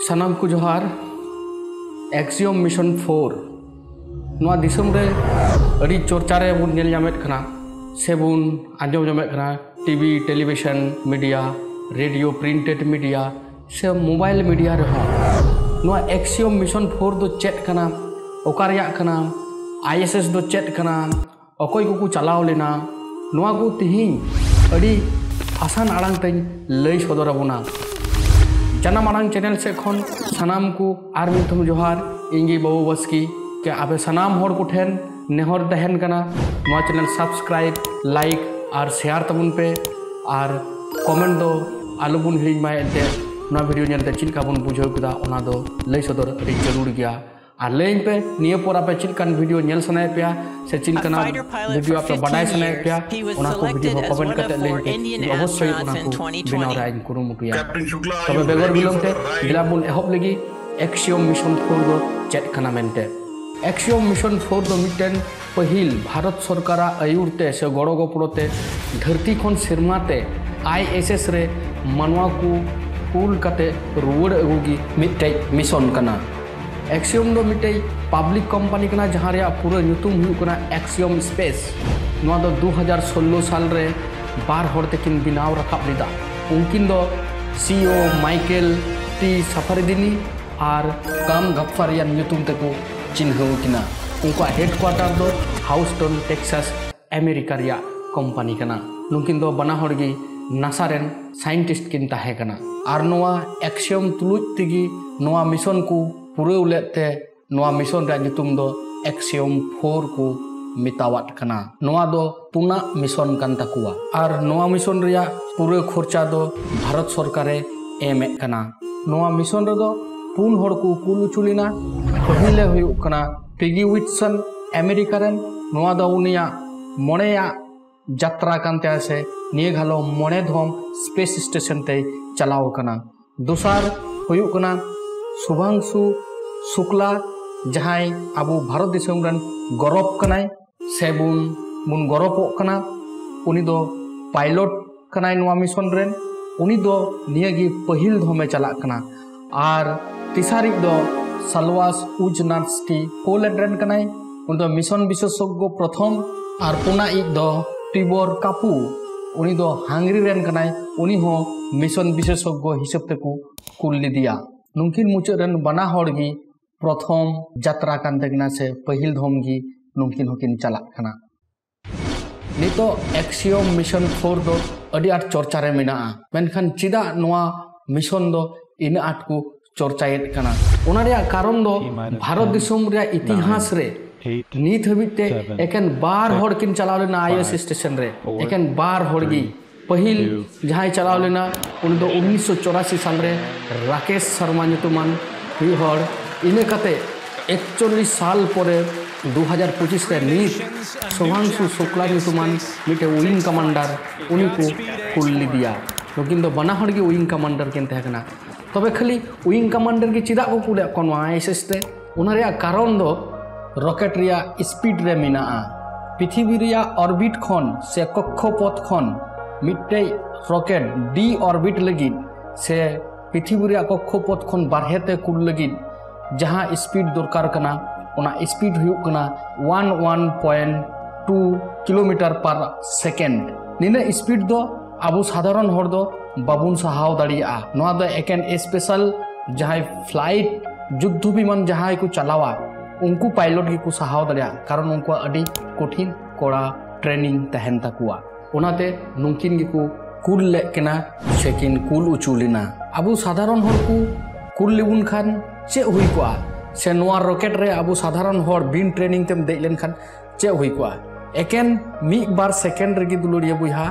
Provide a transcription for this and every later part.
सनाम को जोहार axiom mission 4 नवा दिसम रे अड़ी चर्चा रे बुन नेल जामेत कना से बुन आंजम जामेत कना TV television media radio printed media से मोबाइल मीडिया रे हो नवा एक्सियम मिशन 4 दो चेट कना ओकारिया कना आईएसएस दो चेट कना अकोय को चलाव लेना नवा को तिहिं अड़ी आसान आड़ांग तई लई सदर बुना जाना मांग चैनल से खन सनाम को आर मिथुम जोहार इंगी बाबू बस्की के आपे सनाम होड़ को ठेन नेहर दहन कना नवा चैनल सब्सक्राइब लाइक और शेयर तबुन पे और कमेंट दो आलू बुन हिरिंग माय एते नवा वीडियो नेलते चिलका बुन बुझाव कदा ओना दो लई सदर अति जरूर गया और लेन पे निये पोरा पे चिलकान वीडियो नेल सनाय पे से चिलकाना वीडियो आप बडाय सनाय पे ओना को वीडियो कमेंट करते लेन पे अवश्य ओना को बिना राय कुरु मुटिया तबे बेगर बिलमते बिलाबुन एहब लगी एक्सियम मिशन 4 दो चेट कना मेनते एक्सियम मिशन 4 दो मिटेन पहिल भारत सरकार आयुरते से गड़ो गपड़ोते धरती खन सिरमाते आईएसएस रे मानवा को कूल कते रुवड़ अगुगी मिटे मिशन कना एक्सियम दो मिटे पब्लिक कंपनी कना जहां रे पूरा नुतुम हुई कना एक्सियम स्पेस नवा दो 2016 साल रे बार हर तेकिन बिनाव रखाब लिदा उनकिन दो सीईओ माइकल टी सफरदिनी और काम गफ्फारिया नुतुम तको चिन्हव किना उनका हेडक्वार्टर दो हाउस्टन टेक्सास अमेरिका रिया कंपनी कना नुकिन दो बना हड़गी नासा रेन साइंटिस्ट किन ताहे कना और नवा एक्सियम तुलुज तिगी नवा मिशन को पूरे उलेते नवा मिशन रा नितुम दो एक्सियम 4 को मितावत कना नवा दो पुना मिशन कान तकुआ और नवा मिशन रिया पूरे खर्चा दो भारत सरकारे एम कना नवा मिशन रे दो पुन हड़ को कुल चुलिना पहिले हुयु कना पिगी विटसन अमेरिका रेन नवा दो उनिया मोनेया यात्रा कानते से निये घालो मोने धम स्पेस स्टेशन ते चलाव कना दूसर हुयु कना शुभांशु शुक्ला जहां अबो भारत दिसम रन गौरव कनाय से बुन गौरव कना उनी दो पायलट कनाय नवा मिशन रेन उनी दो नियगी पहिल धमे चला कना और तिसारी दो सलवास उजनास्टी पोलैंड रेन कनाय उन दो मिशन विशेषज्ञ प्रथम और पुना एक दो टिबोर कापू उनी दो हांगरी रेन कनाय उनी हो मिशन विशेषज्ञ हिसाब तको कुल दिया नुकिन मुचादन बना हड़गी प्रथम यात्रा कान तकना से पहिल धमगी नुकिन होकिन चला कना नितो एक्सियम मिशन 4 दो अडी आट चर्चा रे मेना मेनखान चिदा नवा मिशन दो इन आट को चर्चायत कना ओना रे कारण दो भारत दिसम रे इतिहास रे नीत हबिते एकेन बार हड़ किन चलाव लेना आईएसएस स्टेशन रे एकेन बार हड़गी पहिल जहां चलाव लेना उन दो 1984 साल रे राकेश शर्मा नितुमान हुई हड़ इने कते 41 साल परे 2025 रे नीत शुभांशु शुक्ला नितुमान मिटे विंग कमांडर उनी को कुल दिया लेकिन दो बना हड़ की विंग कमांडर किन तहकना तबे खाली विंग कमांडर की चिदा को कुले कोन आईएसएस ते उना रे कारण दो रॉकेट रिया स्पीड रे मिना पृथ्वी रिया ऑर्बिट खन से कक्षपथ खन मिटे रॉकेट डी ऑर्बिट लगी से पृथ्वी रिया कक्षपथ खन बारहेते कुल लगी जहां स्पीड दरकार कना ओना स्पीड हुयु कना 11.2 किलोमीटर पर सेकेंड निने स्पीड दो आबो साधारण हर दो बाबुन सहाव दाड़िया नवा दो एकेन स्पेशल जहां फ्लाइट युद्ध विमान जहां को चलावा उनको पायलट की को सहाव दाड़िया कारण उनको अडी कठिन कोड़ा ट्रेनिंग तहन तकुआ ओनाते नुकिन की को कुल लेकना सेकिन कुल उचुलिना अबो साधारण हर को कुल लेबुन खान चे हुई कोआ से नवा रॉकेट रे अबो साधारण हर बिन ट्रेनिंग तेम दे लेन खान चे हुई कोआ एकेन मी बार सेकेंड रे की दुलरिया बुहा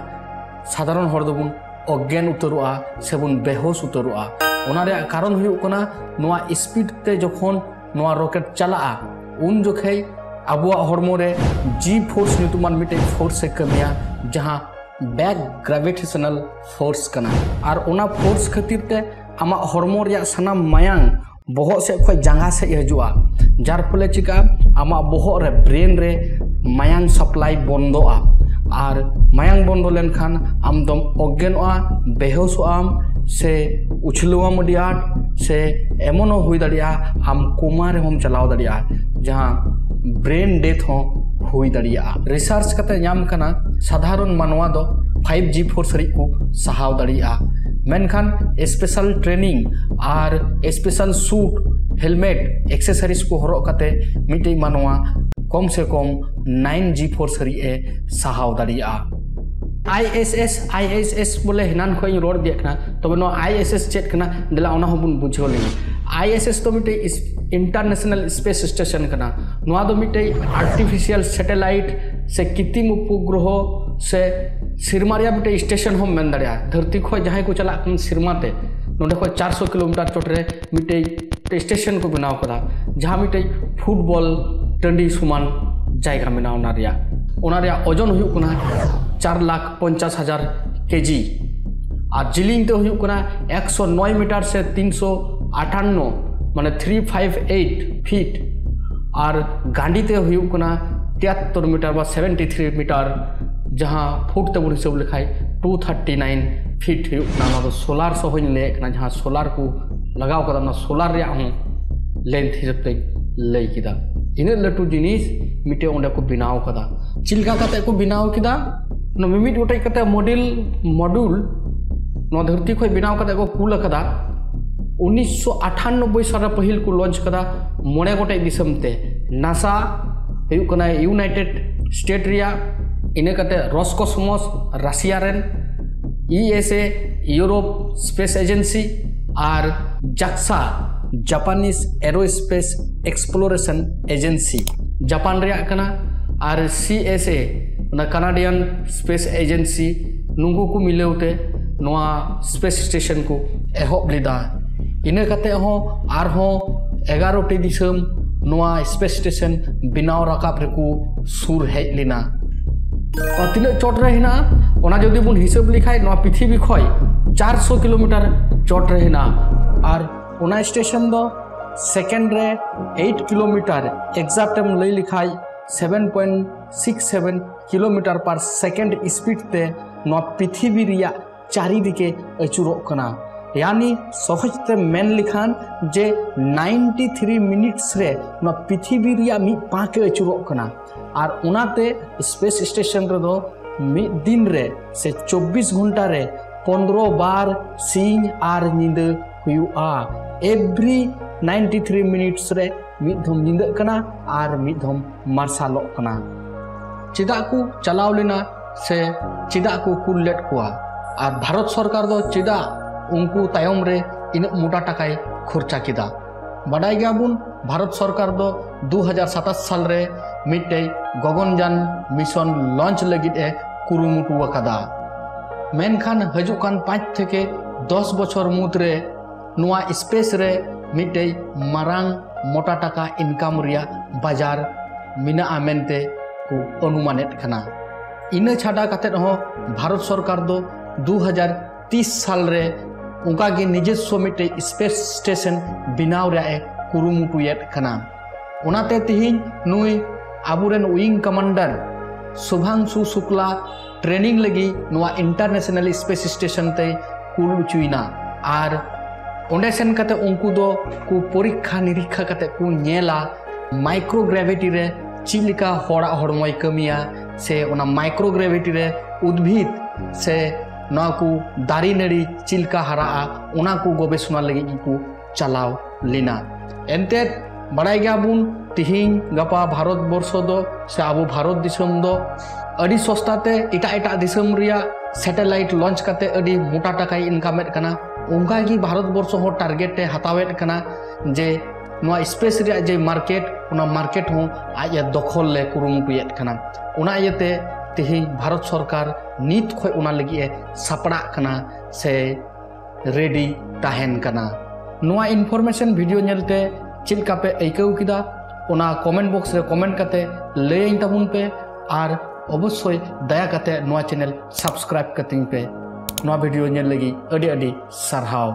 साधारण हर दोबुन अज्ञान उतरुआ सेबुन बेहोश उतरुआ ओना रे कारण हुई कोना नवा स्पीड ते जखन नवा रॉकेट चला उन जोखे अबुआ हरमो रे जी फोर्स नितुमान मिटे फोर्स से कमिया जहां बैक ग्रेविटेशनल फोर्स कना और ओना फोर्स खातिर ते आमा हरमो रे सना मायांग बहो से खय जांगा से हजुआ जार फले चिका आमा बहो रे ब्रेन रे मायांग सप्लाई बंदोआ और मायांग बंदो लेनखान आम दम अज्ञानोआ बेहोशोआम से उछलुआ मडियाट से एमन हुई दाड़िया आम कोमा रे हम चलाव दाड़िया जहां ब्रेन डेथ हो हुई दाड़िया। रिसर्च कते नाम कना साधारण मानवा दो 5G 4 सरी को सहाव दाड़िया मेनखान स्पेशल ट्रेनिंग और स्पेशल सूट हेलमेट एक्सेसरीज को हरक कते मिटे मानवा कम से कम 9G 4 सरी ए सहाव दाड़िया। ISS बोले हिनान खो रोड दिया तब नो ISS चेक कना दिला ओना हबुन बुझो ले। ISS तो मिटे इंटरनेशनल स्पेस स्टेशन कना नोआ दो मिटे आर्टिफिशियल सैटेलाइट से कृत्रिम उपग्रह से सिरमा रे मिटे स्टेशन हम मेन दाड़िया धरती खो जहां को चला सिरमाते नोडे खो 400 किलोमीटर चोटरे मिटे स्टेशन को बनाव करा जहां मिटे फुटबॉल टंडी सुमान जायगा मेना ओना रे ओजन हुई कना 4,50,000 kg और जिलिंग तो हुई कना 109 मीटर से 358 माने 358 फीट और गांडी ते हुई कना 73 मीटर बा 73 मीटर जहां फुट ते हिसाब लिखाई 239 फीट हुई ना तो सोलार से होइन ले कना जहां सोलार को लगाव कदा ना सोलार रे हूं लेंथ हिसाब ते लई किदा इन लटू जिनिस मिटे ओंडे को बिनाव कदा चिलका कते को बिनाव किदा न मिमिट गोटे कते मॉड्यूल न धरती खो बिनाव कते को कुल कदा 1998 साल पहिल को लॉन्च कदा मोड़े गोटे दिसम ते नासा हुई कना यूनाइटेड स्टेट रिया इने कते रोस्कोसमोस रशिया रेन ESA यूरोप स्पेस एजेंसी और JAXA Japanese aerospace exploration agency Japan रिया कना और CSA कनाडियन स्पेस एजेंसी नुंगु को मिलेते नोआ स्पेस स्टेशन को एहब लेदा इने कते हो आर हो 11टी दिसम नोआ स्पेस स्टेशन बिनाव राकाब रेको सुर हेज लेना तीन चोट रे हिना ओना जदि बुन हिसाब लिखाय नोआ पृथ्वी खय 400 किलोमीटर चोट रे हिना और ओना स्टेशन दो सेकेंड रे 8 किलोमीटर एग्जैक्ट हम लई लिखाय 7.67 किलोमीटर पर सेकेंड स्पीड ते नोआ पृथ्वी रिया चारि दिके अचुरोक कना यानी सहजते मेन लिखान जे 93 मिनट्स रे नोआ पृथ्वी रिया मी पाके अचुरोक कना और उनाते स्पेस स्टेशन रे दो मी दिन रे से 24 घंटा रे 15 बार सिंह आर निंद हुआ एवरी 93 मिनट्स रे मिधम निंद कना और मिधम मार्शालो कना चिदा को चलाव लेना से चिदा को कुल लेट कुआ और भारत सरकार दो चिदा उनको तायम रे इन मोटा टाकाय खर्चा किदा बाडाय गया बुन भारत सरकार दो 2027 साल रे मिटे गगनयान मिशन लॉन्च लगित ए कुरुमुटु वकादा मेनखान हजुकान 5 থেকে 10 बछर मुद्रे नोआ स्पेस रे मिटे मारांग मोटा टाका इनकाम रिया बाजार मिना आमेनते को अनुमानित कना इन छाड़ा कते हो भारत सरकार दो 2030 साल रे उनका गे निजस्व मिटे स्पेस स्टेशन बिनाव रे कुरुमुटुयेत कना उनाते तिहिन नुई आबुरेन wing commander Shubhanshu Shukla training लगी नोआ इंटरनेशनल स्पेस स्टेशन ते कुल चुइना और ओंडे सेन कते उनको दो को परीक्षा निरीक्षा कते को नेला माइक्रोग्रेविटी रे चिलिका होड़ा हड़मय कमिया से ओना माइक्रोग्रेविटी रे उद्भिद से ना को दारी नड़ी चिलिका हरा ओना को गवेषणा लगी को चलाव लेना एनते बड़ाई गया बुन तिहिन गपा भारत वर्ष दो से आबो भारत दिसम दो अड़ी सस्ताते एटा दिसम रिया सैटेलाइट लॉन्च करते अड़ी मोटा टाकाय इनकामेट कना उनका की भारत वर्ष हो टारगेट हतावेट कना जे नोआ स्पेस रिया जे मार्केट उना मार्केट हो आज दखल ले कुरुमुटुयेत कना उना इयते तिहि भारत सरकार नीत खय उना लगी सापड़ा कना से रेडी ताहेन कना नोआ इनफॉरमेशन वीडियो नेलते चिलका पे ऐकौ किदा उना कमेंट बॉक्स रे कमेंट करते लई ताबुन पे और अवश्य दया करते नोआ चैनल सब्सक्राइब करते पे नोआ वीडियो नेल लगी अडी अडी सारहाव।